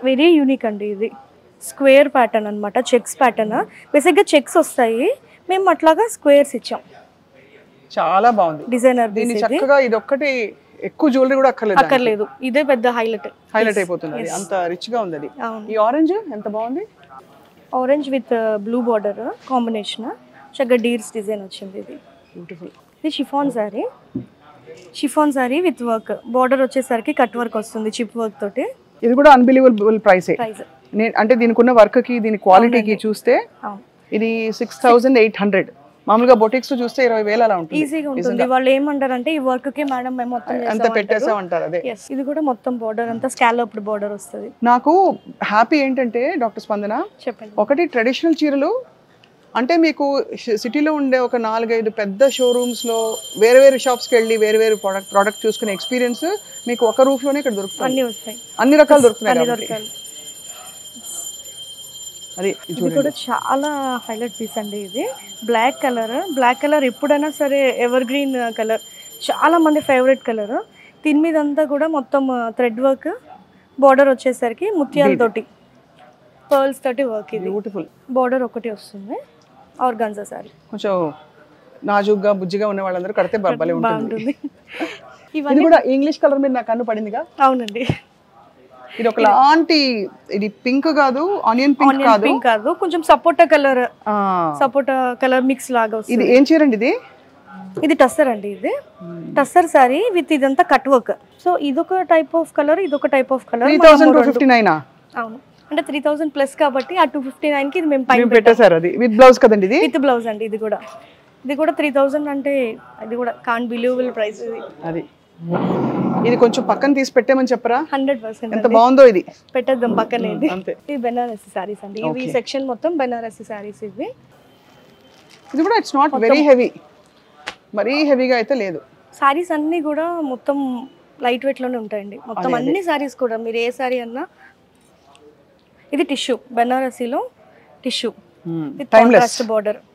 Very unique అండి. ఇది square pattern అనమాట, చెక్స్ ప్యాటర్న్. బేసిక్గా చెక్స్ వస్తాయి, మేము అట్లాగా స్క్వేర్స్ ఇచ్చాం. చాలా బాగుంది డిజైనర్. దీన్ని చక్కగా ఇది ఒక్కటి ఎక్కువ జ్యువెలరీ కూడా అక్కర్లేదు, ఇదే పెద్ద హైలైట్ అయిపోతుంది. అది అంత రిచ్ గా ఉంది. అది ఈ ఆరెంజ్ ఎంత బాగుంది, orange with blue border combination, చక్కగా డీర్స్ డిజైన్ వచ్చింది. ఇది బ్యూటిఫుల్. ఇది chiffon sorry with work, border వచ్చేసరికి కట్ వర్క్ వస్తుంది చిప్ వర్క్ తోటి. ఇది కూడా అన్బిలీవబుల్ ప్రైస్. అంటే దీనికి ఉన్న వర్క్ కి దీని క్వాలిటీకి చూస్తే ఇది 6800. మామూలుగా బొటిక్స్ చూస్తే 20,000 అలా ఉంటుంది. ఈజీగా ఉంటుంది. వాళ్ళు ఏమంటారంటే ఈ వర్క్ కి మేడం మేము మొత్తం అంత పెట్టేసాం అంటారు. అదే ఇది కూడా మొత్తం బార్డర్ అంతా స్కాలప్డ్ బార్డర్ వస్తుంది. నాకు హ్యాపీ ఏంటంటే డాక్టర్ స్పందన, చెప్పండి, ఒకటి ట్రెడిషనల్ చీరలు అంటే మీకు సిటీలో ఉండే ఒక 4-5 పెద్ద షోరూమ్స్ లో వేరే వేరే షాప్స్కి వెళ్ళి వేరే వేరే ప్రోడక్ట్ చూసుకునే ఎక్స్పీరియన్స్ మీకు ఒక రూఫ్ లోనే ఇక్కడ దొరుకుతుంది. అన్ని వస్తాయి, అన్ని రకాలు దొరుకుతున్నాయి. అది ఇది కూడా చాలా హైలైట్ పీస్ అండి. ఇది బ్లాక్ కలర్ ఎప్పుడైనా సరే ఎవర్ గ్రీన్ కలర్, చాలా మంది ఫేవరెట్ కలర్. దీని మీద అంతా కూడా మొత్తం థ్రెడ్ వర్క్, బార్డర్ వచ్చేసరికి ముత్యాలతోటి పర్ల్స్ తోటి వర్క్. ఇది బ్యూటిఫుల్. బార్డర్ ఒకటి వస్తుంది. ఆర్గాన్జా సారీ కొంచెం నాజుగ్గా బుజ్జిగా ఉన్న వాళ్ళందరూ కడితే భలే ఉంటుంది. ఇవన్నీ కూడా ఇంగ్లీష్ కలర్ మీద నాకు కన్ను పడిందిగా. అవునండి, ఇది ఒక లాంటి, ఇది పింక్ కాదు, ఆనియన్ పింక్ కాదు, కొంచెం సపోటా కలర్ మిక్స్ లాగా వస్తుంది. ఇది ఏం చీరండి ఇది? ఇది టస్సర్ అండి. ఇది టస్సర్ సారీ విత్ ఇదంతా కట్ వర్క్. సో ఇదొక టైప్ ఆఫ్ కలర్, ఇదొక టైప్ ఆఫ్ కలర్. 3259. అవును, అంటే 3000 ప్లస్ కాబట్టి ఆ 259 కి ఇది మేము పైన పెట్టేశారు. అది విత్ బ్లౌజ్ కదండి? ఇది విత్ బ్లౌజ్ అండి. ఇది కూడా 3000 అంటే అది కూడా కాంట్ బిలీవబుల్ ప్రైస్. ఇది ఇది కొంచెం పక్కన తీసి పెట్టేమని చెప్పరా? 100%. ఎంత బాగుందో ఇది, పెట్టేద్దాం పక్కనే. ఇది బెనారసి సారీస్ అండి. ఇవి సెక్షన్ మొత్తం బెనారసి సారీస్. ఇది కూడా ఇట్స్ నాట్ వెరీ హెవీ, మరీ హెవీగా అయితే లేదు. సారీస్ అన్ని కూడా మొత్తం లైట్ వెయిట్ లోనే ఉంటాయండి. మొత్తం అన్ని సారీస్ కూడా మీరు ఏ సారీ అన్నా. ఇది టిష్యూ, బెనారసీలో టిష్యూ విత్ కాంట్రాస్ట్ బార్డర్.